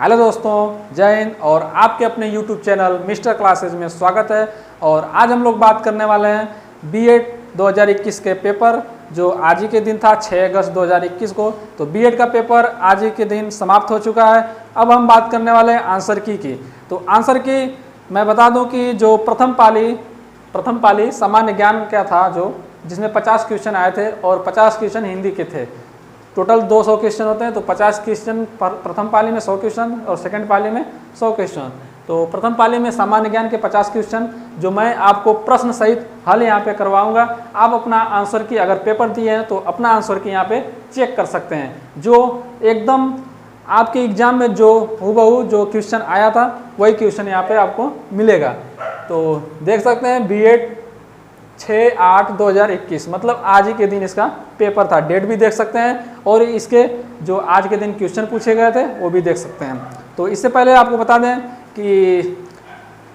Hello दोस्तों, जय हिंद। और आपके अपने YouTube चैनल मिस्टर क्लासेज में स्वागत है। और आज हम लोग बात करने वाले हैं बीएड 2021 के पेपर, जो आज ही के दिन था 6 अगस्त 2021 को। तो बीएड का पेपर आज ही के दिन समाप्त हो चुका है। अब हम बात करने वाले हैं आंसर की। तो आंसर की मैं बता दूं कि जो प्रथम पाली सामान्य ज्ञान का था, जो जिसमें 50 क्वेश्चन आए थे और 50 क्वेश्चन हिंदी के थे। टोटल 200 क्वेश्चन होते हैं, तो 50 क्वेश्चन प्रथम पाली में, 100 क्वेश्चन और सेकंड पाली में 100 क्वेश्चन। तो प्रथम पाली में सामान्य ज्ञान के 50 क्वेश्चन जो मैं आपको प्रश्न सहित हल यहाँ पे करवाऊंगा। आप अपना आंसर की अगर पेपर दिए हैं तो अपना आंसर की यहाँ पे चेक कर सकते हैं। जो एकदम आपके एग्जाम में जो हूबहू जो क्वेश्चन आया था वही क्वेश्चन यहाँ पे आपको मिलेगा। तो देख सकते हैं बीएड 6/8/2021 मतलब आज ही के दिन इसका पेपर था। डेट भी देख सकते हैं और इसके जो आज के दिन क्वेश्चन पूछे गए थे वो भी देख सकते हैं। तो इससे पहले आपको बता दें कि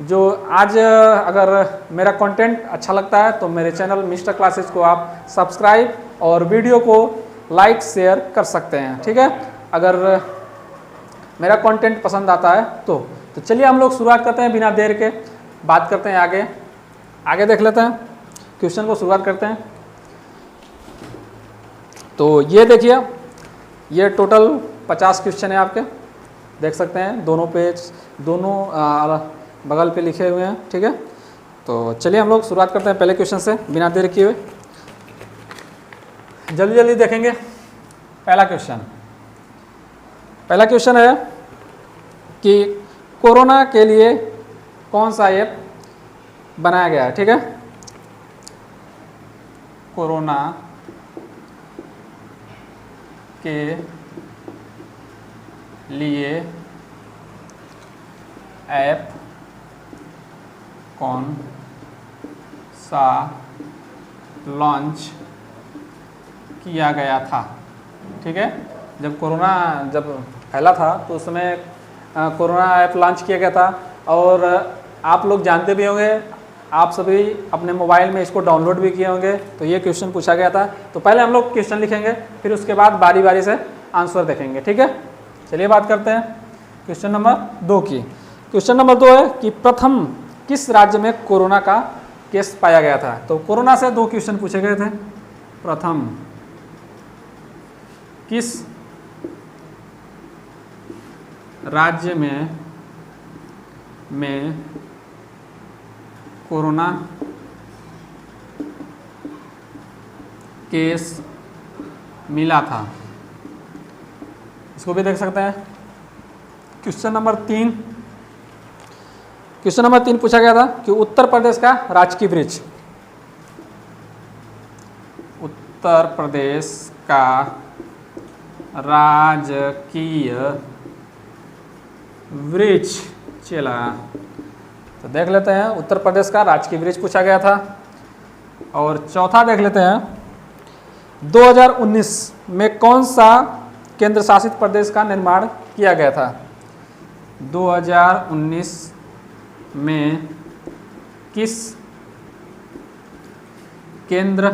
जो आज अगर मेरा कंटेंट अच्छा लगता है तो मेरे चैनल मिस्टर क्लासेज को आप सब्सक्राइब और वीडियो को लाइक शेयर कर सकते हैं, ठीक है, अगर मेरा कंटेंट पसंद आता है तो चलिए हम लोग शुरुआत करते हैं बिना देर के। बात करते हैं आगे देख लेते हैं, क्वेश्चन को शुरुआत करते हैं। तो ये देखिए, ये टोटल 50 क्वेश्चन है आपके, देख सकते हैं दोनों पेज, दोनों बगल पे लिखे हुए हैं, ठीक है। तो चलिए हम लोग शुरुआत करते हैं पहले क्वेश्चन से बिना देर किए हुए। जल्दी देखेंगे। पहला क्वेश्चन है कि कोरोना के लिए कौन सा ऐप बनाया गया है, ठीक है। कोरोना के लिए ऐप कौन सा लॉन्च किया गया था, ठीक है। जब कोरोना फैला था तो उस समय कोरोना ऐप लॉन्च किया गया था। और आप लोग जानते भी होंगे, आप सभी अपने मोबाइल में इसको डाउनलोड भी किए होंगे। तो ये क्वेश्चन पूछा गया था। तो पहले हम लोग क्वेश्चन लिखेंगे, फिर उसके बाद बारी बारी से आंसर देखेंगे, ठीक है। चलिए बात करते हैं क्वेश्चन नंबर 2 की। क्वेश्चन नंबर 2 है कि प्रथम किस राज्य में कोरोना का केस पाया गया था। तो कोरोना से 2 क्वेश्चन पूछे गए थे। प्रथम किस राज्य में कोरोना केस मिला था, इसको भी देख सकते हैं। क्वेश्चन नंबर 3 पूछा गया था कि उत्तर प्रदेश का राजकीय वृक्ष, उत्तर प्रदेश का राजकीय वृक्ष चला। तो देख लेते हैं, उत्तर प्रदेश का राजकीय वृक्ष पूछा गया था। और चौथा देख लेते हैं, 2019 में कौन सा केंद्र शासित प्रदेश का निर्माण किया गया था। 2019 में किस केंद्र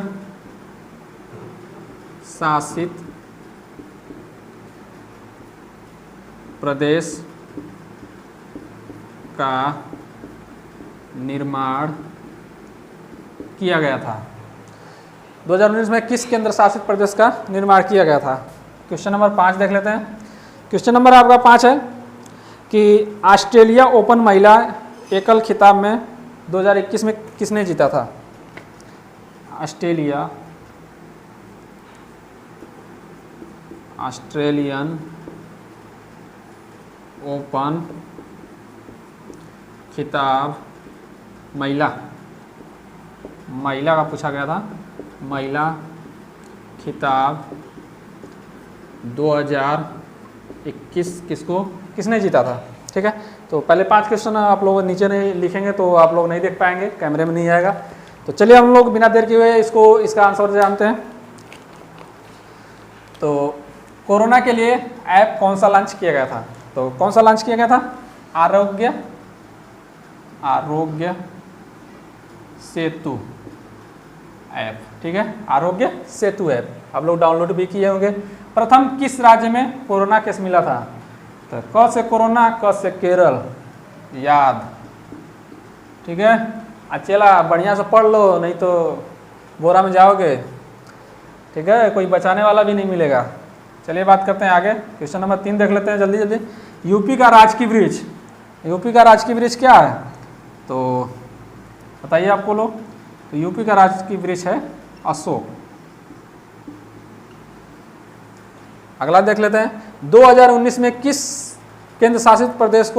शासित प्रदेश का निर्माण किया गया था। 2019 में किस केंद्र शासित प्रदेश का निर्माण किया गया था। क्वेश्चन नंबर 5 देख लेते हैं। क्वेश्चन नंबर आपका 5 है कि ऑस्ट्रेलिया ओपन महिला एकल खिताब में 2021 में किसने जीता था। ऑस्ट्रेलियन ओपन खिताब महिला का पूछा गया था। महिला खिताब 2021 किसने जीता था, ठीक है। तो पहले 5 क्वेश्चन आप लोग नीचे नहीं लिखेंगे तो आप लोग नहीं देख पाएंगे, कैमरे में नहीं आएगा। तो चलिए हम लोग बिना देर किए हुए इसका आंसर जानते हैं। तो कोरोना के लिए ऐप कौन सा लॉन्च किया गया था। तो कौन सा लॉन्च किया गया था। आरोग्य सेतु ऐप, ठीक है, आरोग्य सेतु ऐप आप लोग डाउनलोड भी किए होंगे। प्रथम किस राज्य में कोरोना केस मिला था। तो क से कोरोना, क से केरल, याद। ठीक है, चला बढ़िया से पढ़ लो, नहीं तो बोरा में जाओगे। ठीक है, कोई बचाने वाला भी नहीं मिलेगा। चलिए बात करते हैं आगे। क्वेश्चन नंबर 3 देख लेते हैं जल्दी जल्दी। यूपी का राजकीय वृक्ष, यूपी का राजकीय वृक्ष क्या है? तो बताइए आपको लोग। तो यूपी का राजकीय वृक्ष है अशोक। अगला देख लेते हैं। 2019 में किस केंद्र शासित प्रदेश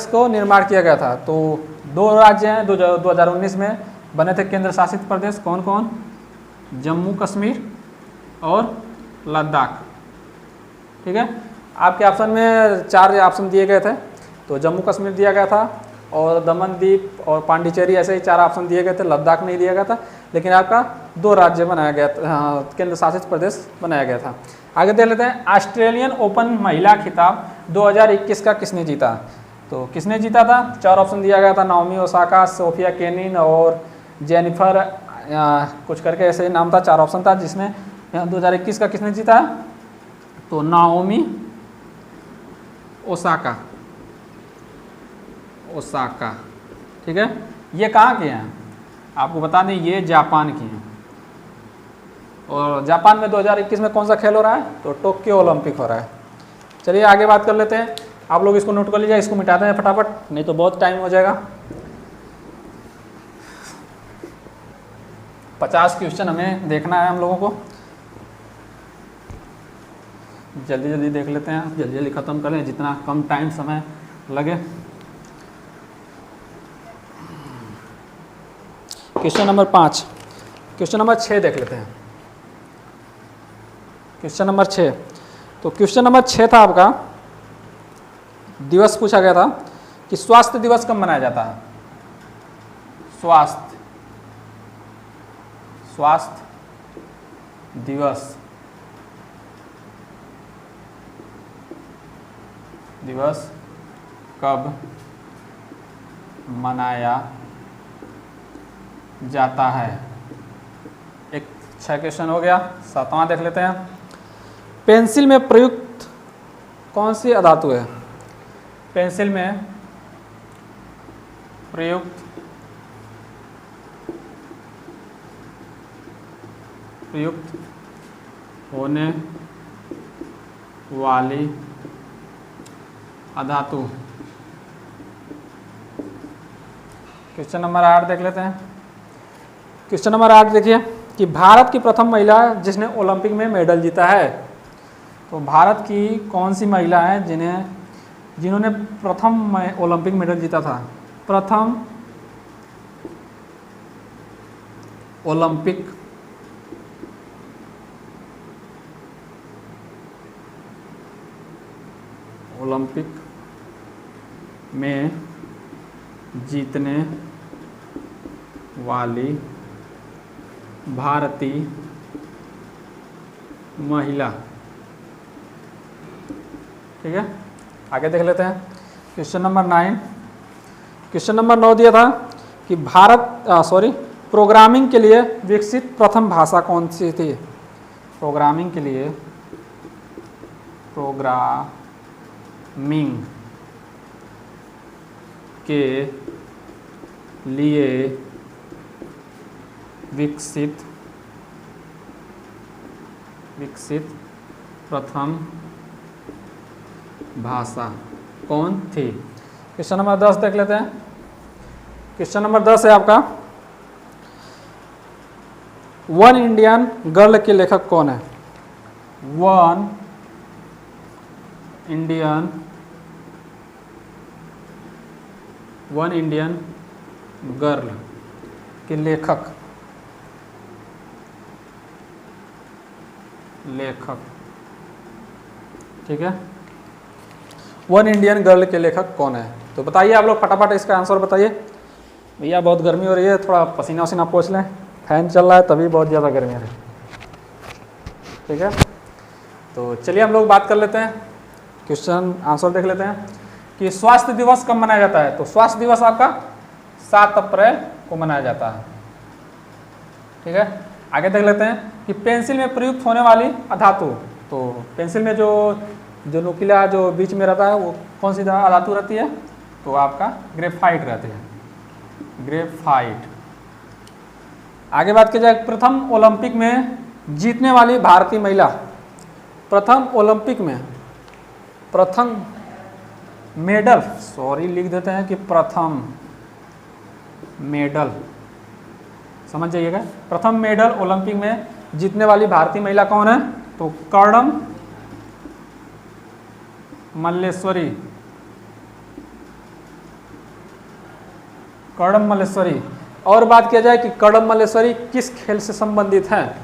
को निर्माण किया गया था? तो 2 राज्य हैं 2019 में बने थे केंद्र शासित प्रदेश। कौन कौन? जम्मू कश्मीर और लद्दाख। ठीक है, आपके ऑप्शन में 4 ऑप्शन दिए गए थे। तो जम्मू कश्मीर दिया गया था और दमन द्वीप और पांडिचेरी, ऐसे ही 4 ऑप्शन दिए गए थे। लद्दाख नहीं दिया गया था, लेकिन आपका 2 राज्य बनाया गया था, केंद्र शासित प्रदेश बनाया गया था। आगे देख लेते हैं। ऑस्ट्रेलियन ओपन महिला खिताब 2021 का किसने जीता? तो किसने जीता था? 4 ऑप्शन दिया गया था। नाओमी ओसाका, सोफिया केनिन और जेनिफर कुछ करके ऐसे ही नाम था। 4 ऑप्शन था, जिसमें 2021 का किसने जीता? तो नाओमी ओसाका, ओसाका। ठीक है, ये कहाँ के हैं आपको बता दें, ये जापान की हैं। और जापान में 2021 में कौन सा खेल हो रहा है? तो टोक्यो ओलंपिक हो रहा है। चलिए आगे बात कर लेते हैं। आप लोग इसको नोट कर लीजिए, इसको मिटाते हैं फटाफट, नहीं तो बहुत टाइम हो जाएगा। 50 क्वेश्चन हमें देखना है हम लोगों को। जल्दी जल्दी देख लेते हैं, जल्दी जल्दी ख़त्म करें जितना कम टाइम समय लगे। क्वेश्चन नंबर 5, क्वेश्चन नंबर 6 देख लेते हैं। क्वेश्चन नंबर 6, तो क्वेश्चन नंबर 6 था आपका, दिवस पूछा गया था कि स्वास्थ्य दिवस कब मनाया जाता है? स्वास्थ्य दिवस कब मनाया जाता है? एक 6 क्वेश्चन हो गया। 7वां देख लेते हैं। पेंसिल में प्रयुक्त कौन सी अधातु है? पेंसिल में प्रयुक्त होने वाली अधातु। क्वेश्चन नंबर 8 देख लेते हैं। क्वेश्चन नंबर 8 देखिए कि भारत की प्रथम महिला जिसने ओलंपिक में मेडल जीता है। तो भारत की कौन सी महिला है जिन्होंने प्रथम ओलंपिक मेडल जीता था? प्रथम ओलंपिक में जीतने वाली भारतीय महिला। ठीक है, आगे देख लेते हैं। क्वेश्चन नंबर 9, क्वेश्चन नंबर 9 दिया था कि प्रोग्रामिंग के लिए विकसित प्रथम भाषा कौन सी थी? प्रोग्रामिंग के लिए विकसित प्रथम भाषा कौन थी? क्वेश्चन नंबर 10 देख लेते हैं। क्वेश्चन नंबर 10 है आपका, वन इंडियन गर्ल के लेखक कौन है? वन इंडियन गर्ल के लेखक ठीक है, वन इंडियन गर्ल के लेखक कौन है? तो बताइए आप लोग फटाफट इसका आंसर बताइए। भैया बहुत गर्मी हो रही है, थोड़ा पसीना वसीना पोंछ लें, फैन चल रहा है तभी बहुत ज़्यादा गर्मी है। ठीक है, तो चलिए हम लोग बात कर लेते हैं, क्वेश्चन आंसर देख लेते हैं कि स्वास्थ्य दिवस कब मनाया जाता है। तो स्वास्थ्य दिवस आपका 7 अप्रैल को मनाया जाता है। ठीक है, आगे देख लेते हैं कि पेंसिल में प्रयुक्त होने वाली अधातु। तो पेंसिल में जो जो नुकीला जो बीच में रहता है वो कौन सी धातु रहती है? तो आपका ग्रेफाइट रहते हैं, ग्रेफाइट। आगे बात की जाए प्रथम ओलंपिक में जीतने वाली भारतीय महिला, प्रथम ओलंपिक में प्रथम मेडल, सॉरी लिख देते हैं कि प्रथम मेडल, समझ जाइएगा। प्रथम मेडल ओलंपिक में जीतने वाली भारतीय महिला कौन है? तो कर्णम मल्लेश्वरी, कर्णम मल्लेश्वरी। और बात किया जाए कि कर्णम मल्लेश्वरी किस खेल से संबंधित हैं,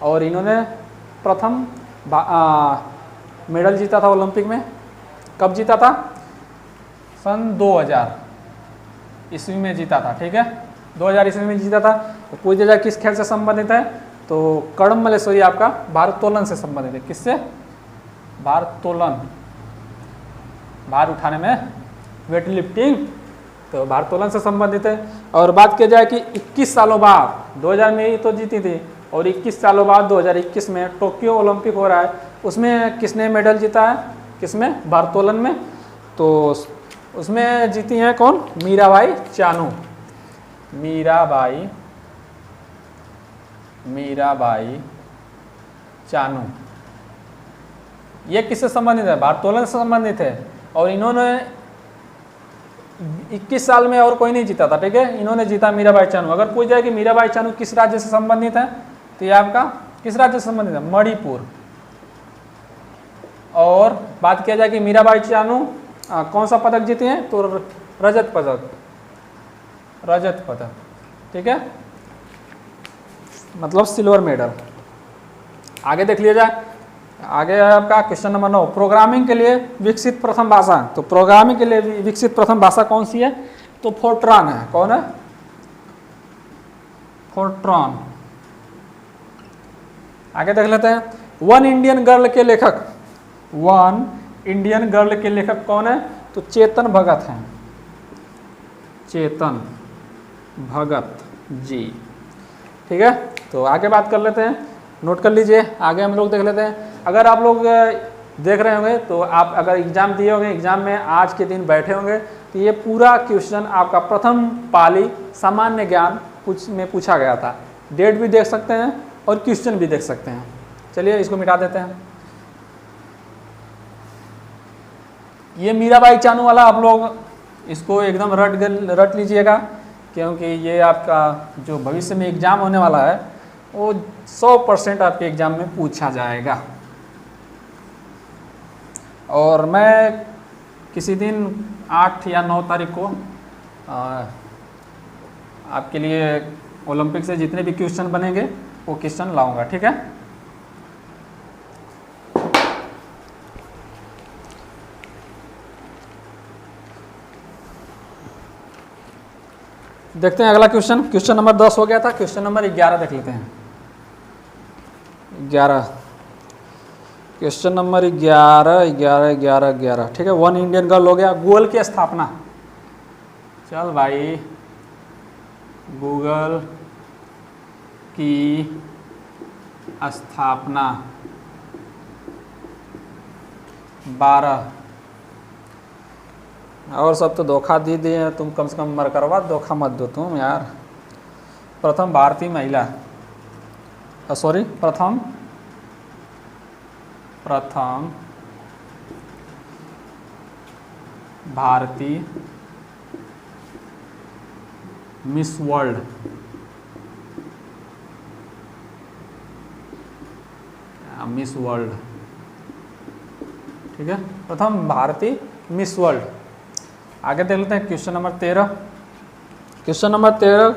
और इन्होंने प्रथम मेडल जीता था ओलंपिक में, कब जीता था? सन 2000 ईस्वी में जीता था, ठीक है, 2000 ईस्वी में जीता था। तो पूछ दिया जाए किस खेल से संबंधित है, तो कर्णम मल्लेश्वरी आपका भारोत्तोलन से संबंधित है। किससे? भारोत्तोलन, भार उठाने में, वेट लिफ्टिंग, तो भारोत्तोलन से संबंधित है। और बात की जाए कि 21 सालों बाद, 2000 में ही तो जीती थी, और 21 सालों बाद 2021 में टोक्यो ओलंपिक हो रहा है, उसमें किसने मेडल जीता है? किसमें? भारोत्तोलन में। तो उसमें जीती हैं कौन? मीराबाई चानू, मीराबाई चानू। ये किससे संबंधित है? भारोत्तोलन से संबंधित है। और इन्होंने 21 साल में और कोई नहीं जीता था, ठीक है, इन्होंने जीता मीराबाई चानू। अगर पूछ जाए कि मीराबाई चानू किस राज्य से संबंधित है, तो ये आपका किस राज्य से संबंधित है? मणिपुर। और बात किया जाए कि मीराबाई चानू कौन सा पदक जीती हैं, तो रजत पदक, रजत पदक, ठीक है, मतलब सिल्वर मेडल। आगे देख लिया जाए, आगे है आपका क्वेश्चन नंबर 9, प्रोग्रामिंग के लिए विकसित प्रथम भाषा। तो प्रोग्रामिंग के लिए विकसित प्रथम भाषा कौन सी है? तो फोर्ट्रॉन है। कौन है? फोर्ट्रॉन। आगे देख लेते हैं, वन इंडियन गर्ल के लेखक, वन इंडियन गर्ल के लेखक कौन है? तो चेतन भगत हैं, चेतन भगत जी, ठीक है। तो आगे बात कर लेते हैं, नोट कर लीजिए। आगे हम लोग देख लेते हैं, अगर आप लोग देख रहे होंगे तो आप अगर एग्जाम दिए होंगे, एग्जाम में आज के दिन बैठे होंगे, तो ये पूरा क्वेश्चन आपका प्रथम पाली सामान्य ज्ञान में पूछा गया था। डेट भी देख सकते हैं और क्वेश्चन भी देख सकते हैं। चलिए इसको मिटा देते हैं। ये मीराबाई चानू वाला आप लोग इसको एकदम रट लीजिएगा, क्योंकि ये आपका जो भविष्य में एग्ज़ाम होने वाला है वो 100% आपके एग्ज़ाम में पूछा जाएगा। और मैं किसी दिन 8 या 9 तारीख को आपके लिए ओलंपिक से जितने भी क्वेश्चन बनेंगे वो क्वेश्चन लाऊंगा, ठीक है। देखते हैं अगला क्वेश्चन। क्वेश्चन नंबर 10 हो गया था, क्वेश्चन नंबर 11 देख लेते हैं। 11 क्वेश्चन नंबर 11, ठीक है। वन इंडियन गर्ल हो गया। गूगल की स्थापना, चल भाई, गूगल की स्थापना 12, और सब तो धोखा दे दिए तुम, कम से कम मर करवा, धोखा मत दो तुम यार। प्रथम भारतीय महिला, सॉरी प्रथम भारतीय मिस वर्ल्ड, मिस वर्ल्ड, ठीक है, प्रथम भारतीय मिस वर्ल्ड। आगे देख लेते हैं क्वेश्चन नंबर 13। क्वेश्चन नंबर 13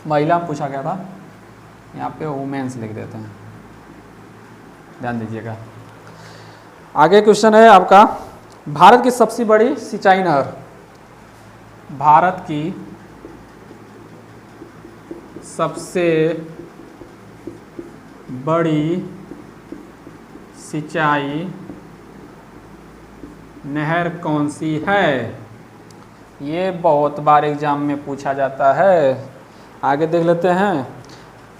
महिला में पूछा गया था, यहाँ पे वुमेन्स लिख देते हैं, ध्यान दीजिएगा। आगे क्वेश्चन है आपका, भारत की सबसे बड़ी सिंचाई नहर, भारत की सबसे बड़ी सिंचाई नहर कौन सी है? ये बहुत बार एग्जाम में पूछा जाता है। आगे देख लेते हैं,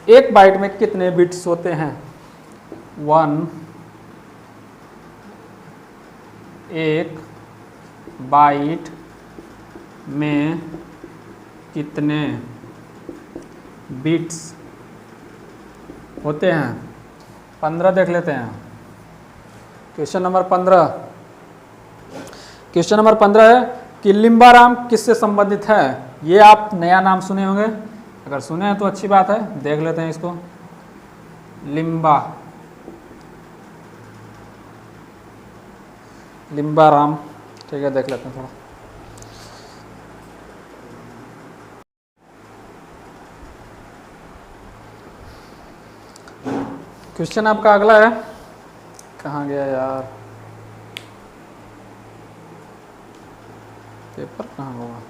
एक बाइट में कितने बिट्स होते हैं? 1 एक बाइट में कितने बिट्स होते हैं? 15 देख लेते हैं। Question number 15। क्वेश्चन नंबर 15 है कि लिम्बाराम किससे संबंधित है? ये आप नया नाम सुने होंगे, अगर सुने हैं तो अच्छी बात है, देख लेते हैं इसको। लिम्बाराम, ठीक है, देख लेते हैं थोड़ा। क्वेश्चन आपका अगला है, कहाँ गया यार पेपर, कहाँ होगा?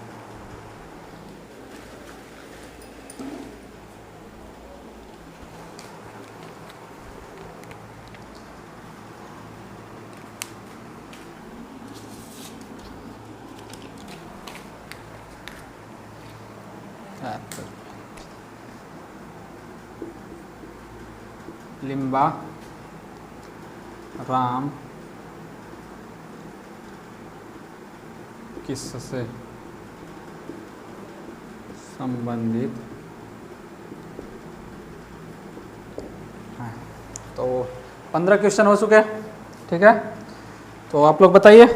लिम्बा राम किससे संबंधित है? तो 15 क्वेश्चन हो चुके हैं, ठीक है। तो आप लोग बताइए,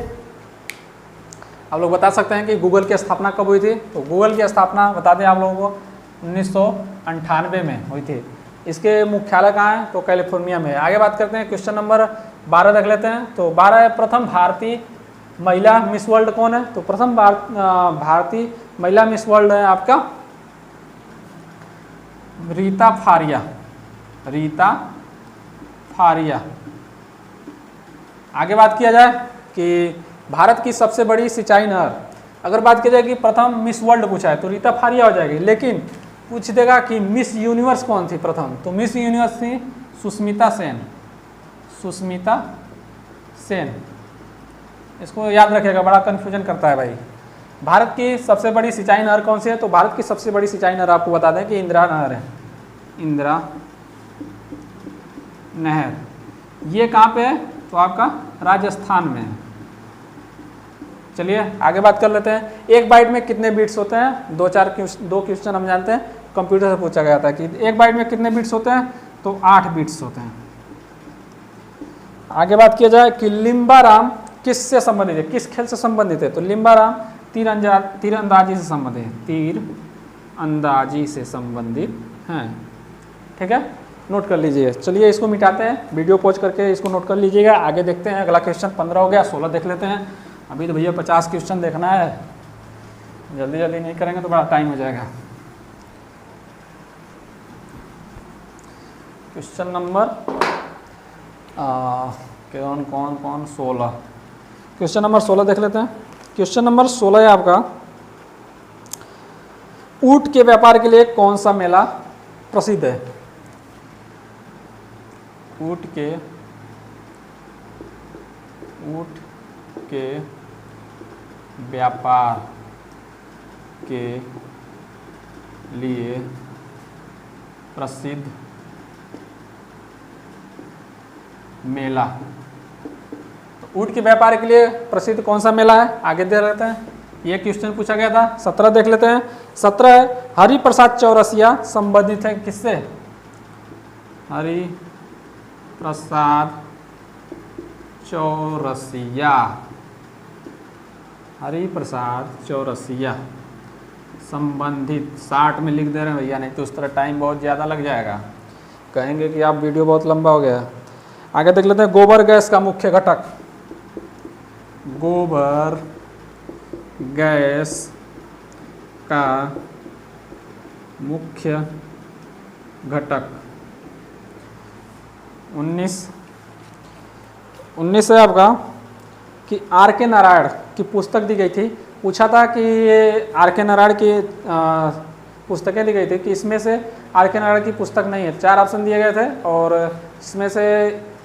आप लोग बता सकते हैं कि गूगल की स्थापना कब हुई थी? तो गूगल की स्थापना बता दें आप लोगों को 1998 में हुई थी। इसके मुख्यालय कहाँ है? तो कैलिफोर्निया में है। आगे बात करते हैं, क्वेश्चन नंबर 12 देख लेते हैं। तो 12 है, प्रथम भारतीय महिला मिस वर्ल्ड कौन है? तो प्रथम भारतीय महिला मिस वर्ल्ड है आपका रीता फारिया। रीता फारिया। आगे बात किया जाए कि भारत की सबसे बड़ी सिंचाई नहर, अगर बात की जाए कि प्रथम मिस वर्ल्ड पूछा है तो रीता फारिया हो जाएगी, लेकिन पूछ देगा कि मिस यूनिवर्स कौन थी प्रथम, तो मिस यूनिवर्स थी सुष्मिता सेन। सुष्मिता सेन, इसको याद रखिएगा, बड़ा कन्फ्यूजन करता है भाई। भारत की सबसे बड़ी सिंचाई नहर कौन सी है? तो भारत की सबसे बड़ी सिंचाई नहर आपको बता दें कि इंदिरा नहर है। इंदिरा नहर, ये कहाँ पे है? तो आपका राजस्थान में है। चलिए आगे बात कर लेते हैं, एक बाइट में कितने बिट्स होते हैं? दो क्वेश्चन हम जानते हैं, कंप्यूटर से पूछा गया था कि एक बाइट में कितने बिट्स होते हैं? तो 8 बिट्स होते हैं। आगे बात किया जाए कि लिम्बाराम किससे संबंधित है, किस खेल से संबंधित है? तो लिम्बाराम तीरंदाजी से संबंधित है। तीरंदाजी से संबंधित हैं, ठीक है, नोट कर लीजिए। चलिए इसको मिटाते हैं, वीडियो पॉज करके इसको नोट कर लीजिएगा। आगे देखते हैं, अगला क्वेश्चन 15 हो गया, 16 देख लेते हैं। अभी तो भैया 50 क्वेश्चन देखना है, जल्दी जल्दी नहीं करेंगे तो बड़ा टाइम हो जाएगा। क्वेश्चन नंबर कौन 16, क्वेश्चन नंबर 16 देख लेते हैं। क्वेश्चन नंबर 16 है आपका, ऊंट के व्यापार के लिए कौन सा मेला प्रसिद्ध है? ऊंट के व्यापार के लिए प्रसिद्ध मेला, तो ऊंट के व्यापार के लिए प्रसिद्ध कौन सा मेला है? आगे दे लेते हैं, ये क्वेश्चन पूछा गया था। 17 देख लेते हैं। 17 है, हरि प्रसाद चौरसिया संबंधित है किससे? हरि प्रसाद चौरसिया। हरि प्रसाद चौरसिया संबंधित 60 में लिख दे रहे हैं भैया, नहीं तो उस तरह टाइम बहुत ज़्यादा लग जाएगा, कहेंगे कि आप वीडियो बहुत लंबा हो गया। आगे देख लेते हैं, गोबर गैस का मुख्य घटक। गोबर गैस का मुख्य घटक 19 है आपका कि आर के नारायण की पुस्तक दी गई थी। पूछा था कि ये आर के नारायण की पुस्तकें दी गई थी कि इसमें से आर के नारायण की पुस्तक नहीं है। 4 ऑप्शन दिए गए थे और इसमें से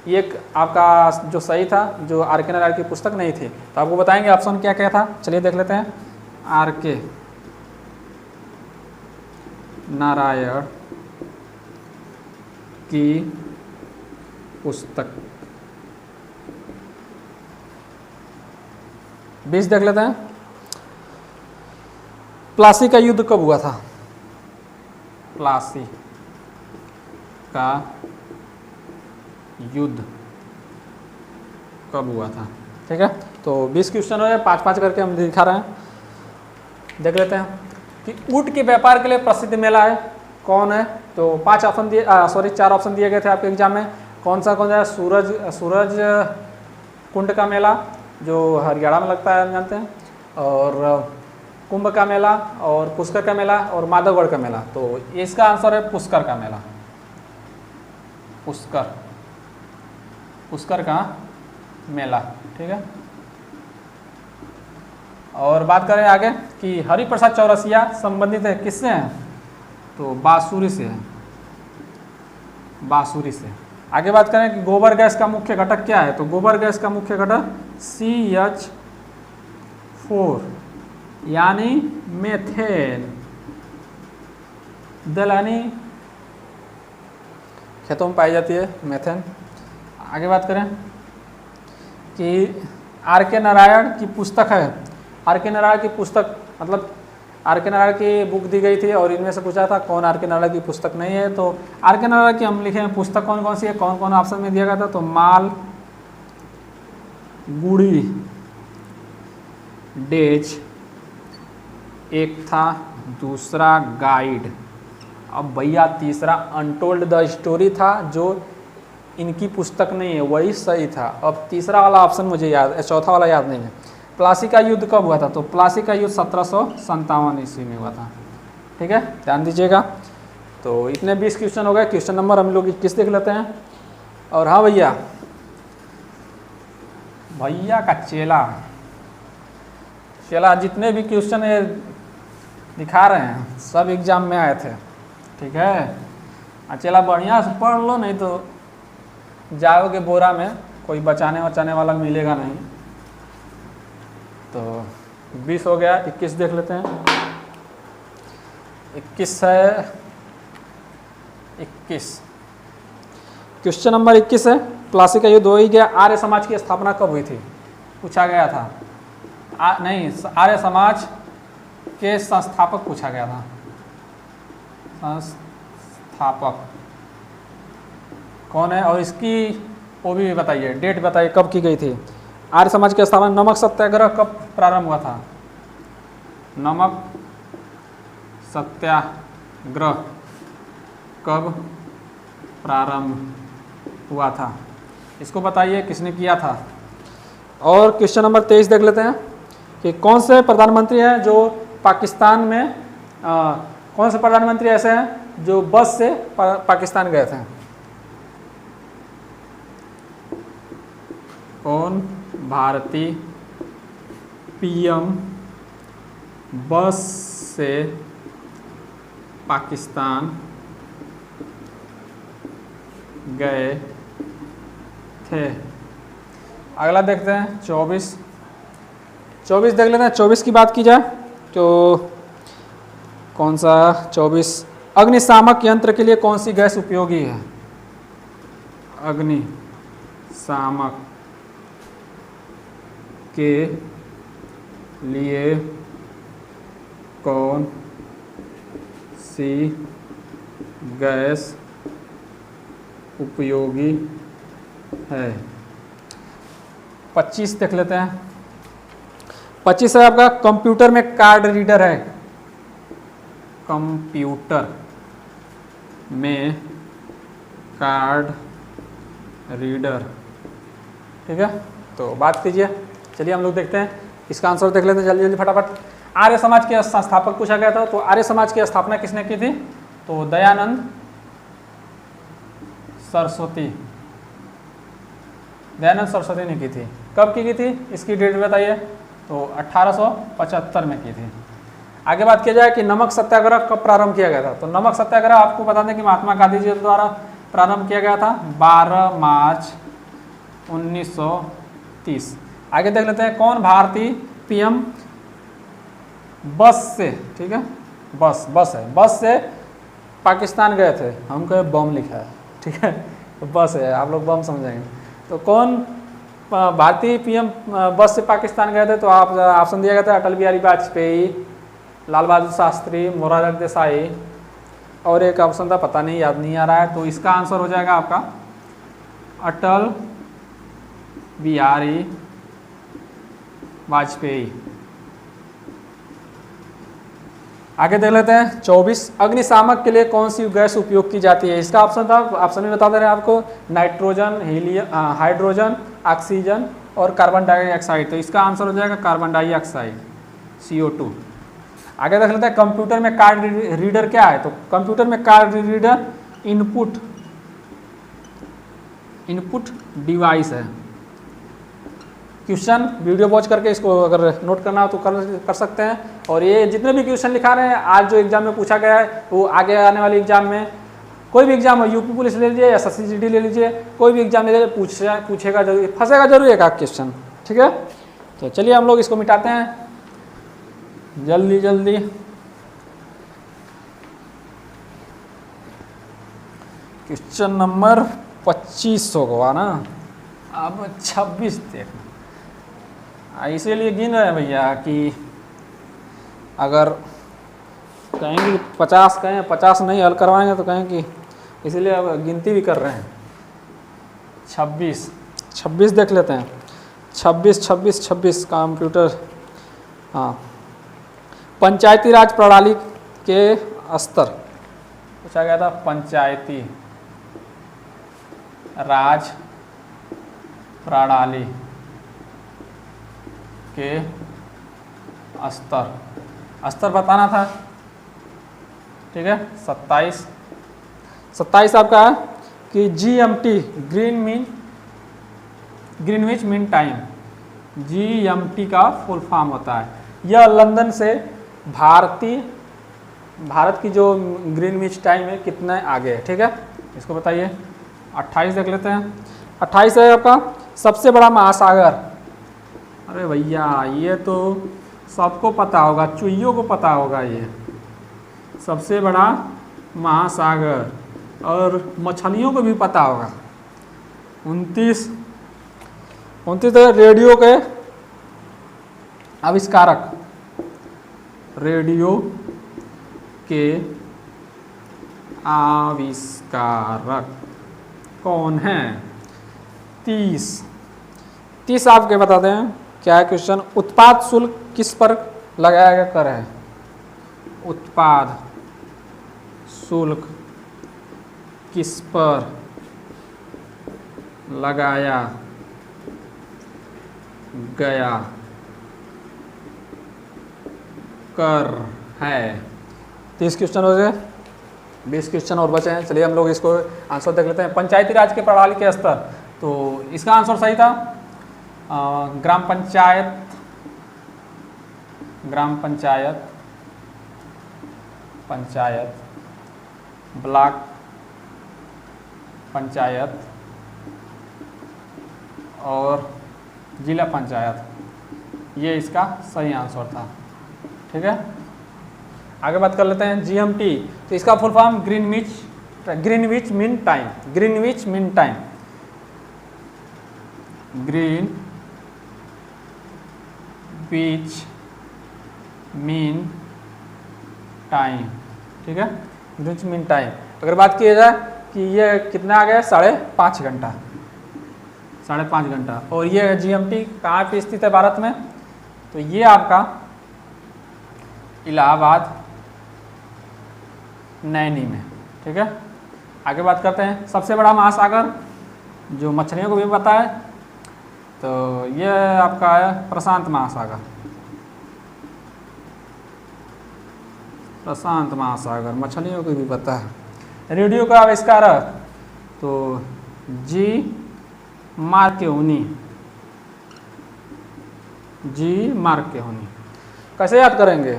एक आपका जो सही था, जो आर के नारायण की पुस्तक नहीं थी, तो आपको बताएंगे ऑप्शन क्या क्या था। चलिए देख लेते हैं, आर के नारायण की पुस्तक। 20 देख लेते हैं। प्लासी का युद्ध कब हुआ था? प्लासी का युद्ध कब हुआ था? ठीक है, तो 20 क्वेश्चन हो गए, 5-5 करके हम दिखा रहे हैं। देख लेते हैं कि ऊँट के व्यापार के लिए प्रसिद्ध मेला है, कौन है? तो 4 ऑप्शन दिए गए थे आपके एग्जाम में। कौन सा है? सूरज कुंड का मेला जो हरियाणा में लगता है, जानते हैं, और कुंभ का मेला, और पुष्कर का मेला, और माधवगढ़ का मेला। तो इसका आंसर है पुष्कर का मेला। पुष्कर का मेला। ठीक है, और बात करें आगे कि हरिप्रसाद चौरसिया संबंधित है किससे हैं? तो बांसुरी से है, बांसुरी से। आगे बात करें कि गोबर गैस का मुख्य घटक क्या है? तो गोबर गैस का मुख्य घटक CH4 यानी मेथेन। दलहनी खेतों में पाई जाती है मेथेन। आगे बात करें कि R.K. नारायण की पुस्तक है। R.K. नारायण की पुस्तक मतलब R.K. नारायण की बुक दी गई थी और इनमें से पूछा था कौन R.K. नारायण की पुस्तक नहीं है। तो R.K. नारायण की हम लिखे हैं पुस्तक कौन कौन सी है, कौन कौन ऑप्शन में दिया गया था? तो माल गुड़ी डेज एक था, दूसरा गाइड, अब भैया तीसरा अनटोल्ड द स्टोरी था जो इनकी पुस्तक नहीं है, वही सही था। अब तीसरा वाला ऑप्शन मुझे याद, चौथा वाला याद नहीं है। प्लासी का युद्ध कब हुआ था? तो प्लासी का युद्ध 1757 ईस्वी में हुआ था। ठीक है, ध्यान दीजिएगा। तो इतने 20 क्वेश्चन हो गए। क्वेश्चन नंबर हम लोग 21 देख लेते हैं। और हाँ भैया का चेला जितने भी क्वेश्चन ये दिखा रहे हैं सब एग्जाम में आए थे। ठीक है, चेला बढ़िया से पढ़ लो, नहीं तो जाओगे बोरा में, कोई बचाने वाला मिलेगा नहीं। तो 20 हो गया, 21 देख लेते हैं। 21 है, 21 क्वेश्चन नंबर 21 है। प्लासी का युद्ध हो ही गया। आर्य समाज की स्थापना कब हुई थी? पूछा गया था। नहीं, आर्य समाज के संस्थापक पूछा गया था। संस्थापक कौन है और इसकी वो भी बताइए, डेट बताइए कब की गई थी। आर्य समाज की स्थापना, नमक सत्याग्रह कब प्रारंभ हुआ था? नमक सत्याग्रह कब प्रारंभ हुआ था? इसको बताइए किसने किया था। और क्वेश्चन नंबर 23 देख लेते हैं कि कौन से प्रधानमंत्री हैं जो पाकिस्तान में कौन से प्रधानमंत्री ऐसे हैं जो बस से पाकिस्तान गए थे? कौन भारतीय पीएम बस से पाकिस्तान गए थे? अगला देखते हैं 24 देख लेते हैं। 24 की बात की जाए तो कौन सा 24, अग्निशामक यंत्र के लिए कौन सी गैस उपयोगी है? अग्निशामक के लिए कौन सी गैस उपयोगी है? 25 देख लेते हैं। 25 है आपका, कंप्यूटर में कार्ड रीडर है। कंप्यूटर में कार्ड रीडर। ठीक है, तो बात कीजिए। चलिए हम लोग देखते हैं, इसका आंसर देख लेते हैं जल्दी जल्दी फटाफट। आर्य समाज के संस्थापक पूछा गया था, तो आर्य समाज की स्थापना किसने की थी? तो दयानंद सरस्वती ने की थी। कब की थी? इसकी डेट बताइए। तो 1875 में की थी। आगे बात किया जाए कि नमक सत्याग्रह कब प्रारंभ किया गया था? तो नमक सत्याग्रह आपको बता दें कि महात्मा गांधी जी द्वारा प्रारंभ किया गया था 12 मार्च 1930। आगे देख लेते हैं कौन भारतीय पीएम बस से, ठीक है, बस से पाकिस्तान गए थे। हम कहे बम लिखा है, ठीक है, तो बस है, आप लोग बम समझेंगे। तो कौन भारतीय पीएम बस से पाकिस्तान गए थे? तो आप ऑप्शन दिया गया था अटल बिहारी वाजपेयी, लाल बहादुर शास्त्री, मोरारजी देसाई, और एक ऑप्शन था पता नहीं, याद नहीं आ रहा है। तो इसका आंसर हो जाएगा आपका अटल बिहारी वाजपेयी। आगे देख लेते हैं 24, अग्निशामक के लिए कौन सी गैस उपयोग की जाती है? इसका ऑप्शन था, ऑप्शन में बता दे रहे हैं आपको, नाइट्रोजन, हीलियम, हाइड्रोजन, ऑक्सीजन और कार्बन डाइऑक्साइड। तो इसका आंसर हो जाएगा कार्बन डाइऑक्साइड, CO2। आगे देख लेते हैं कंप्यूटर में कार्ड रीडर क्या है? तो कंप्यूटर में कार्ड रीडर इनपुट डिवाइस है। क्वेश्चन वीडियो वॉच करके इसको अगर नोट करना हो तो कर सकते हैं। और ये जितने भी क्वेश्चन लिखा रहे हैं आज जो एग्जाम में पूछा गया है वो आगे आने वाले एग्जाम में, कोई भी एग्जाम हो, यूपी पुलिस ले लीजिए या SSCGD ले लीजिए, कोई भी एग्जाम ले लीजिए पूछेगा जरूर, फंसेगा जरूर एक आध क्वेश्चन। ठीक है, तो चलिए हम लोग इसको मिटाते हैं जल्दी जल्दी। क्वेश्चन नंबर 25 होगा ना, अब 26 देखना। इसीलिए गिन रहे हैं भैया कि अगर कहेंगे कि 50 कहें, 50 नहीं हल करवाएंगे तो कहें कि, इसीलिए अब गिनती भी कर रहे हैं। 26 देख लेते हैं। 26 कंप्यूटर, हाँ, पंचायती राज प्रणाली के स्तर पूछा गया था। पंचायती राज प्रणाली के स्तर बताना था। ठीक है, 27 आपका है कि GMT Greenwich mean time, GMT का फुल फॉर्म होता है। यह लंदन से भारत की जो ग्रीनविच टाइम है कितना आगे है। ठीक है, इसको बताइए। 28 देख लेते हैं। 28 है आपका सबसे बड़ा महासागर। अरे भैया ये तो सबको पता होगा, चुइयों को पता होगा, ये सबसे बड़ा महासागर, और मछलियों को भी पता होगा। 29 रेडियो के आविष्कारक, रेडियो के आविष्कारक कौन हैं? 30 आपके बताते हैं क्या है क्वेश्चन। उत्पाद शुल्क किस पर लगाया कर है? उत्पाद शुल्क किस पर लगाया गया कर है? 30 क्वेश्चन हो गए, 20 क्वेश्चन और बचे हैं। चलिए हम लोग इसको आंसर देख लेते हैं। पंचायती राज के प्रणाली के स्तर, तो इसका आंसर सही था ग्राम पंचायत, ब्लॉक पंचायत और जिला पंचायत, ये इसका सही आंसर था। ठीक है, आगे बात कर लेते हैं GMT। तो इसका full form Greenwich mean time, Greenwich mean time. ठीक है, ग्रीनविच मीन टाइम। अगर बात की जाए कि ये कितना आ गया, 5.5 घंटा, 5.5 घंटा। और ये GMT कहाँ पे स्थित है भारत में? तो ये आपका इलाहाबाद नैनी में। ठीक है, आगे बात करते हैं सबसे बड़ा महासागर जो मछलियों को भी पता है, तो ये आपका है प्रशांत महासागर। मछलियों को भी पता है। रेडियो का आविष्कारक तो जी मार्कोनी। कैसे याद करेंगे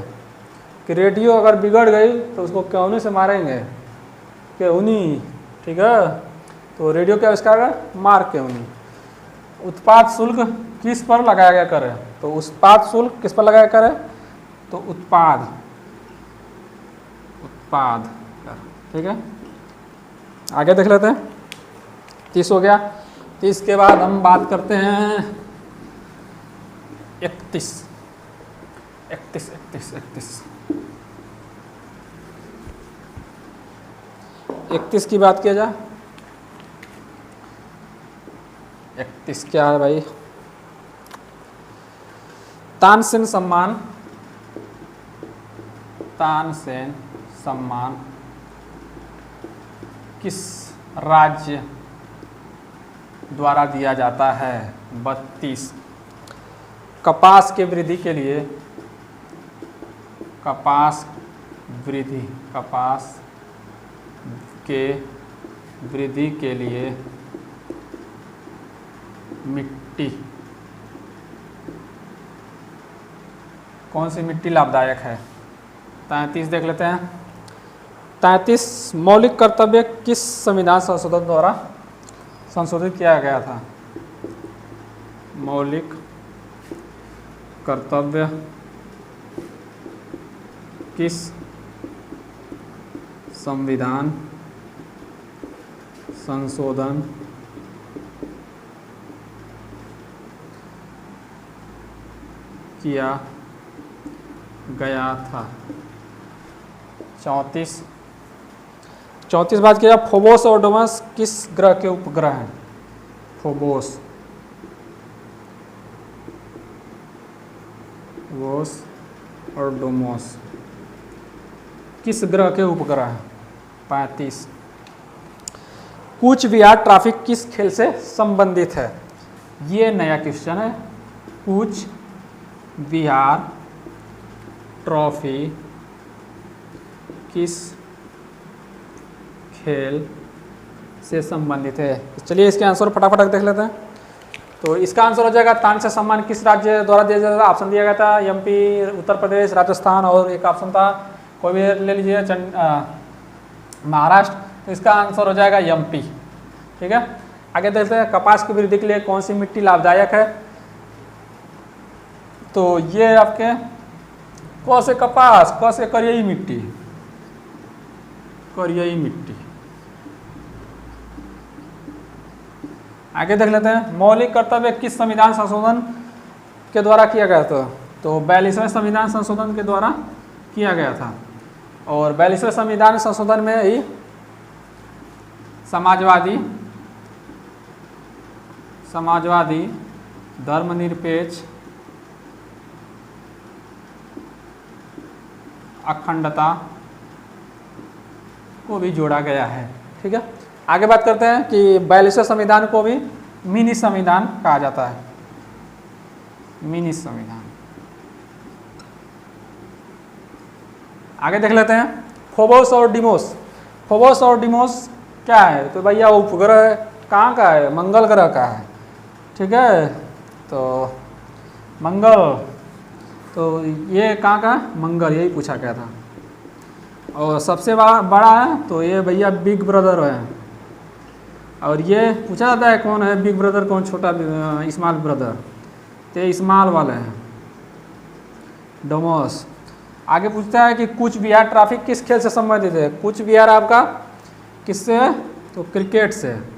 कि रेडियो अगर बिगड़ गई तो उसको क्योनी से मारेंगे, क्योनी। ठीक है, तो रेडियो के आविष्कारक मार्कोनी। उत्पाद शुल्क किस पर लगाया गया कर है? तो उत्पाद शुल्क किस पर लगाया कर है? तो उत्पाद कर। ठीक है, आगे देख लेते हैं 30 हो गया। 30 के बाद हम बात करते हैं 31। 31 की बात किया जाए, 31 क्या है भाई? तानसेन सम्मान, तानसेन सम्मान किस राज्य द्वारा दिया जाता है? 32। कपास के वृद्धि के लिए, कपास के वृद्धि के लिए मिट्टी, कौन सी मिट्टी लाभदायक है? 33 देख लेते हैं। 33 मौलिक कर्तव्य किस संविधान संशोधन द्वारा संशोधित किया गया था? मौलिक कर्तव्य किस संविधान संशोधन किया गया था? 34 बात किया, फोबोस और डोमस किस ग्रह के उपग्रह हैं? फोबोस और डोमोस किस ग्रह के उपग्रह हैं? 35। कूच विहार ट्रॉफी किस खेल से संबंधित है? ये नया क्वेश्चन है। कूच विहार ट्रॉफी किस खेल से संबंधित है? चलिए इसके आंसर फटाफट देख लेते हैं। तो इसका आंसर हो जाएगा तानसेन सम्मान किस राज्य द्वारा दिया जाता है? ऑप्शन दिया गया था एमपी, उत्तर प्रदेश, राजस्थान और एक ऑप्शन था कोई भी ले लीजिए महाराष्ट्र। तो इसका आंसर हो जाएगा एमपी। ठीक है, आगे देखते हैं कपास की वृद्धि के लिए कौन सी मिट्टी लाभदायक है? तो ये आपके क से कपास, क से करियई मिट्टी, करियई मिट्टी। आगे देख लेते हैं मौलिक कर्तव्य किस संविधान संशोधन के द्वारा किया गया था? तो 42वें संविधान संशोधन के द्वारा किया गया था। और 42वें संविधान संशोधन में ही समाजवादी धर्मनिरपेक्ष अखंडता को भी जोड़ा गया है। ठीक है, आगे बात करते हैं कि 42वें संविधान को भी मिनी संविधान कहा जाता है। मिनी संविधान। आगे देख लेते हैं फोबोस और डिमोस। फोबोस और डिमोस क्या है? तो भैया उपग्रह कहाँ का है? मंगल ग्रह का है। ठीक है, तो मंगल, तो ये कहाँ का? मंगल, यही पूछा गया था। और सबसे बड़ा है तो ये भैया बिग ब्रदर है। और ये पूछा जाता है कौन है बिग ब्रदर, कौन छोटा स्मॉल ब्रदर? तो ये स्मॉल वाले हैं, डोमोस। आगे पूछता है कि कूच विहार ट्रॉफी किस खेल से संबंधित है? कूच विहार आपका किससे है? तो क्रिकेट से।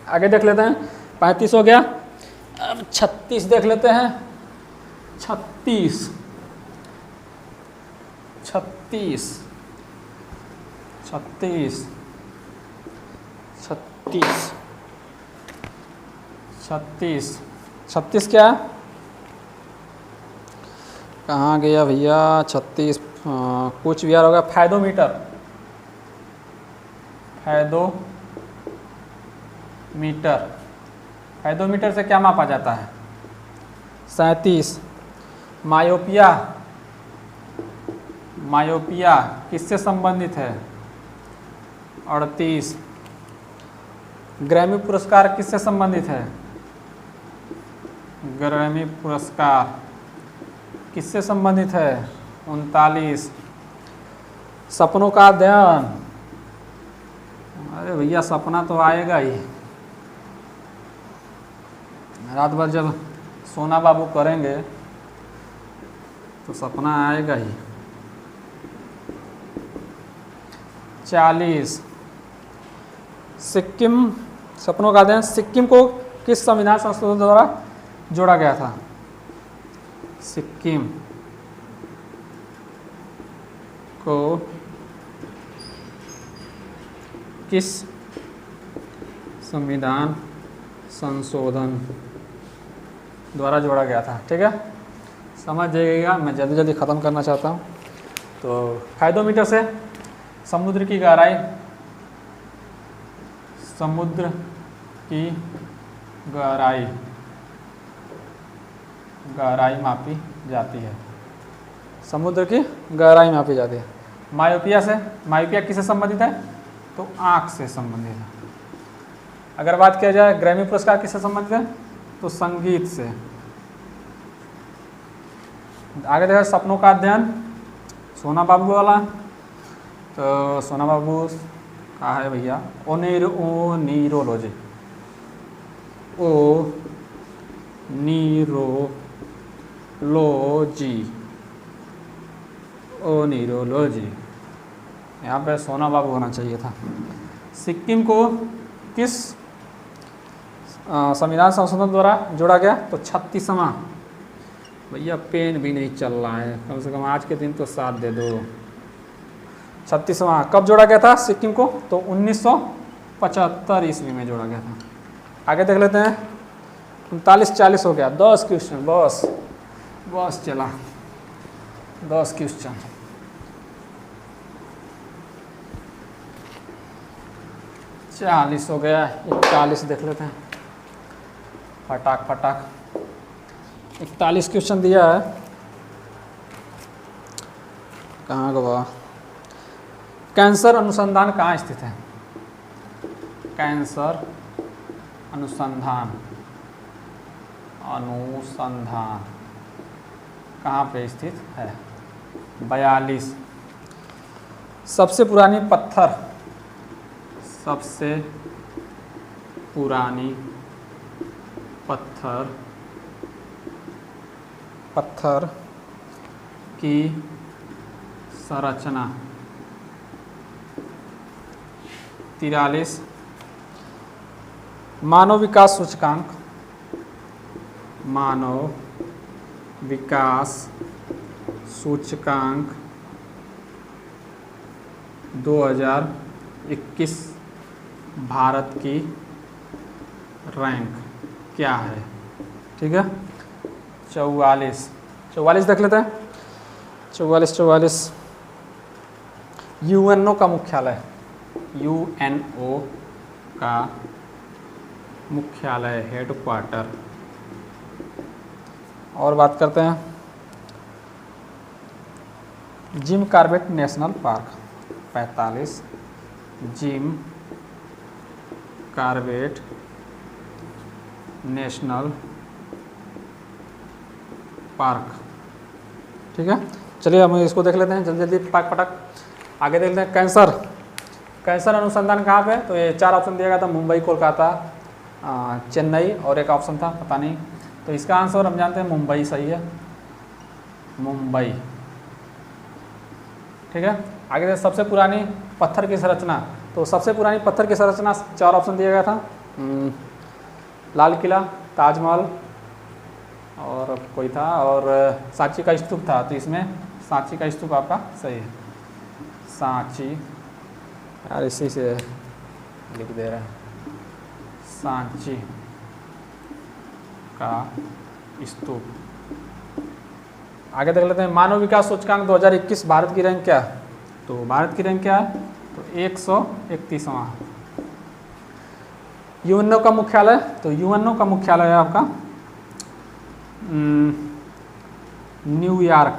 आगे देख लेते हैं 35 हो गया। अब 36 देख लेते हैं। 36 क्या है? कहाँ गया भैया? 36 कूच विहार होगा फायदोमीटर। फायदोमीटर से क्या मापा जाता है? 37 मायोपिया किससे संबंधित है? 38 ग्रैमी पुरस्कार किससे संबंधित है? ग्रैमी पुरस्कार किससे संबंधित है? 39 सपनों का अध्ययन। अरे भैया सपना तो आएगा ही, रात भर जब सोना बाबू करेंगे तो सपना आएगा ही। 40। सिक्किम, सपनों का अध्ययन, सिक्किम को किस संविधान संशोधन द्वारा जोड़ा गया था? सिक्किम को किस संविधान संशोधन द्वारा जोड़ा गया था? ठीक है, समझ जाइएगा, मैं जल्दी जल्दी ख़त्म करना चाहता हूँ। तो हाइड्रोमीटर से समुद्र की गहराई, समुद्र की गहराई मापी जाती है। समुद्र की गहराई मापी जाती है। मायोपिया से, मायोपिया किससे संबंधित है? तो आँख से संबंधित है। अगर बात किया जाए ग्रैमी पुरस्कार किससे संबंधित है? तो संगीत से। आगे देखा सपनों का अध्ययन, सोना बाबू वाला। तो सोना बाबू कहा है भैया? ओनीरोलॉजी, ओनीरोलॉजी, यहाँ पे सोना बाबू होना चाहिए था। सिक्किम को किस संविधान संशोधन द्वारा जोड़ा गया? तो 36वां। भैया पेन भी नहीं चल रहा है, कम से कम आज के दिन तो साथ दे दो। 36वां कब जोड़ा गया था सिक्किम को? तो 1975 ईस्वी में जोड़ा गया था। आगे देख लेते हैं। 39-40 हो गया, 10 क्वेश्चन बस चला, 10 क्वेश्चन। चालीस हो गया, 41 देख लेते हैं फटाक फटाक। 41 क्वेश्चन दिया है, कहाँ गवा? कैंसर अनुसंधान कहाँ स्थित है? कैंसर अनुसंधान कहाँ पे स्थित है? 42। सबसे पुरानी पत्थर की संरचना। 43। मानव विकास सूचकांक 2021 भारत की रैंक क्या है? ठीक है। 44 देख लेते हैं। 44 यूएनओ का मुख्यालय, यूएनओ का मुख्यालय, हेडक्वार्टर। और बात करते हैं Jim Corbett national park. 45 Jim Corbett national park. ठीक है, चलिए हम इसको देख लेते हैं जल्दी जल्दी फटाक फटाक। आगे देख लेते हैं कैंसर अनुसंधान कहाँ पे? तो ये 4 ऑप्शन दिया गया था, मुंबई, कोलकाता, चेन्नई और एक ऑप्शन था पता नहीं। तो इसका आंसर हम जानते हैं मुंबई सही है, मुंबई। ठीक है। आगे से सबसे पुरानी पत्थर की संरचना, तो सबसे पुरानी पत्थर की संरचना 4 ऑप्शन दिया गया था, लाल किला, ताजमहल और कोई था, और सांची का स्तूप था। तो इसमें सांची का स्तूप आपका सही है, सांची। यार इसी से लिख दे रहे हैं, सांची का स्तूप। आगे देख लेते हैं मानव विकास सूचकांक 2021 भारत की रैंक क्या है? तो भारत की रैंक क्या है? तो 131वां। यूएनओ का मुख्यालय, तो यूएनओ का मुख्यालय है आपका न्यूयॉर्क।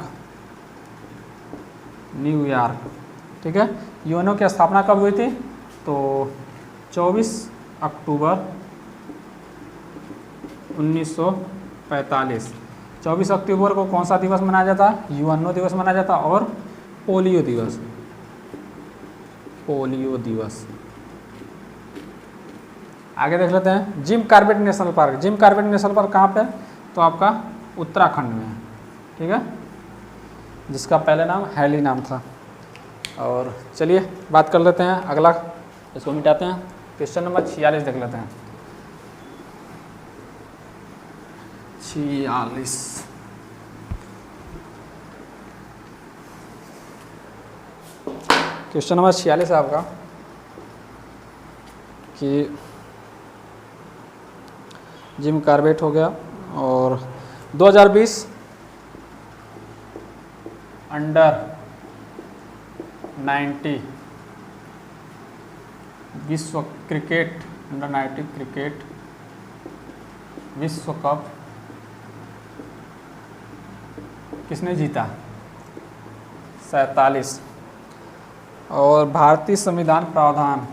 ठीक है। यूएनओ की स्थापना कब हुई थी? तो 24 अक्टूबर 1945। 24 अक्टूबर को कौन सा दिवस मनाया जाता है? यूएनओ दिवस मनाया जाता है, और पोलियो दिवस। आगे देख लेते हैं Jim Corbett national park. Jim Corbett national park कहाँ पे है? तो आपका उत्तराखंड में है। ठीक है, जिसका पहले नाम हैली नाम था। और चलिए बात कर लेते हैं अगला, इसको मिटाते हैं। क्वेश्चन नंबर 46 देख लेते हैं। 46 क्वेश्चन नंबर 46 है आपका कि जिम कार्बेट हो गया और 2020 अंडर 90 विश्व क्रिकेट अंडर 90 क्रिकेट विश्व कप किसने जीता? 47। और भारतीय संविधान प्रावधान,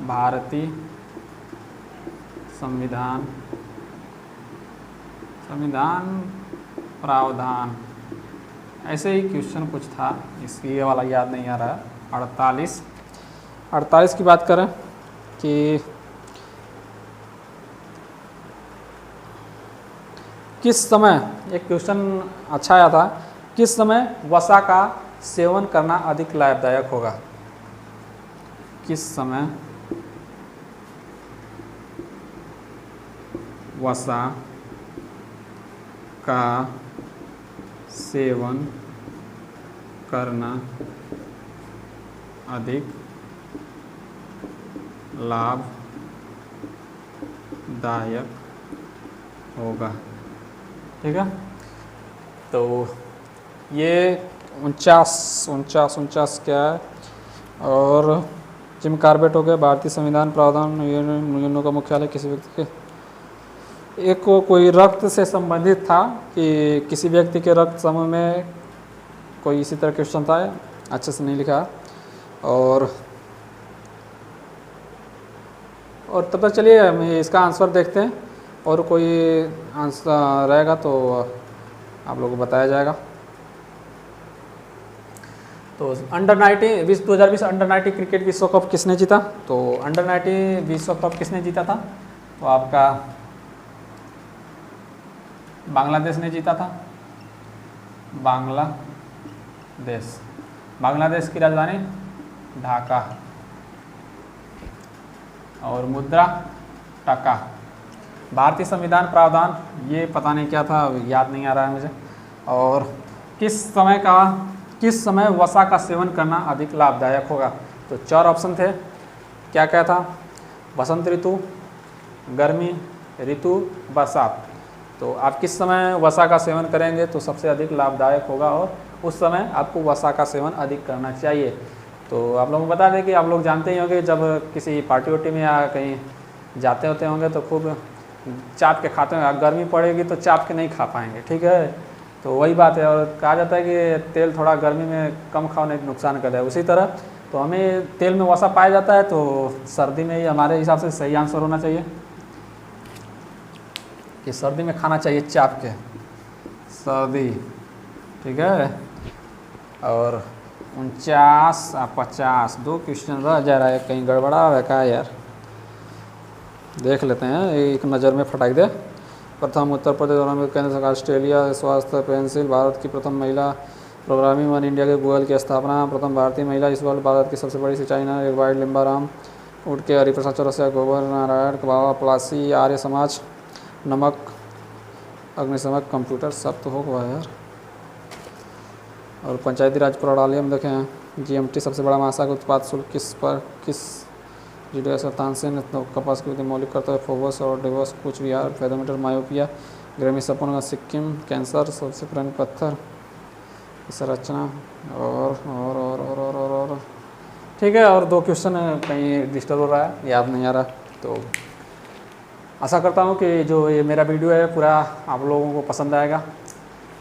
भारतीय संविधान प्रावधान, ऐसे ही क्वेश्चन कुछ था, इसकी ये वाला याद नहीं आ रहा है। 48 की बात करें कि किस समय, एक क्वेश्चन अच्छा आया था, किस समय वसा का सेवन करना अधिक लाभदायक होगा? किस समय वसा का सेवन करना अधिक लाभदायक होगा। ठीक है, तो ये 49 क्या है? और जिम कार्बेट हो गया, भारतीय संविधान प्रावधान, यूएनओ का मुख्यालय किसी व्यक्ति के, एक को कोई रक्त से संबंधित था कि किसी व्यक्ति के रक्त समूह में कोई इसी तरह क्वेश्चन था, अच्छे से नहीं लिखा। और तब तक चलिए हम इसका आंसर देखते हैं, और कोई आंसर रहेगा तो आप लोगों को बताया जाएगा। तो अंडर 90 2020 अंडर 90 क्रिकेट विश्व कप किसने जीता? तो अंडर 90 विश्व कप किसने जीता था? तो आपका बांग्लादेश ने जीता था। बांग्लादेश की राजधानी ढाका और मुद्रा टका। भारतीय संविधान प्रावधान, ये पता नहीं क्या था, याद नहीं आ रहा है मुझे। और किस समय वसा का सेवन करना अधिक लाभदायक होगा? तो 4 ऑप्शन थे, क्या क्या था? बसंत ऋतु, गर्मी ऋतु, बरसात। तो आप किस समय वसा का सेवन करेंगे तो सबसे अधिक लाभदायक होगा, और उस समय आपको वसा का सेवन अधिक करना चाहिए। तो आप लोगों को बता दें कि आप लोग जानते ही होंगे, जब किसी पार्टी वार्टी में या कहीं जाते होते होंगे तो खूब चाप के खाते होंगे। गर्मी पड़ेगी तो चाप के नहीं खा पाएंगे, ठीक है। तो वही बात है, और कहा जाता है कि तेल थोड़ा गर्मी में कम खाओ नहीं नुकसान करता है। उसी तरह तो हमें तेल में वसा पाया जाता है, तो सर्दी में ही हमारे हिसाब से सही आंसर होना चाहिए कि सर्दी में खाना चाहिए चाप के, सर्दी, ठीक है। और 49 और 50 2 क्वेश्चन रह जा रहा है, कहीं गड़बड़ा है क्या यार? देख लेते हैं, एक नज़र में फटाक दे। प्रथम उत्तर प्रदेश और केंद्र सरकार, ऑस्ट्रेलिया स्वास्थ्य पेंसिल, भारत की प्रथम महिला प्रोग्रामिंग वन इंडिया के गूगल की स्थापना, प्रथम भारतीय महिला इस वर्ष, भारत की सबसे बड़ी सिंचाई नहर, एक वाइड लिम्बाराम, उठ के हरिप्रसाद चौरसिया, गोबर नारायण, बाबा प्लासी, आर्य समाज, नमक, अग्निशमक, कंप्यूटर, सब तो होगा यार। और पंचायती राज प्रणाली हम देखें हैं, जीएमटी सबसे बड़ा महासागर उत्पाद शुल्क किस जीडीएस और तानसेन, कपास की मौलिक करता है, फोबस और डिवोस, कुछ बिहार, फेदोमीटर, मायोपिया, ग्रेमी सपन, सिक्किम, कैंसर, सबसे पुरानी पत्थर, संरचना, और ठीक है। और 2 क्वेश्चन कहीं डिस्टर्ब हो रहा है, याद नहीं आ रहा। तो आशा करता हूँ कि जो ये मेरा वीडियो है पूरा आप लोगों को पसंद आएगा।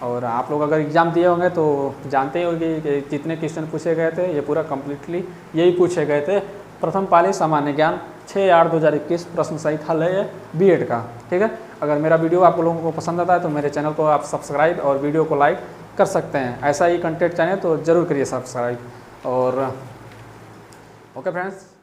और आप लोग अगर एग्ज़ाम दिए होंगे तो जानते ही होंगे कि जितने क्वेश्चन पूछे गए थे ये पूरा कम्प्लीटली यही पूछे गए थे। प्रथम पाली सामान्य ज्ञान 6/8/2021 प्रश्न सहित हल है ये बीएड का, ठीक है। अगर मेरा वीडियो आप लोगों को पसंद आता है तो मेरे चैनल को आप सब्सक्राइब और वीडियो को लाइक कर सकते हैं। ऐसा ही कंटेंट चाहिए तो ज़रूर करिए सब्सक्राइब। और ओके फ्रेंड्स।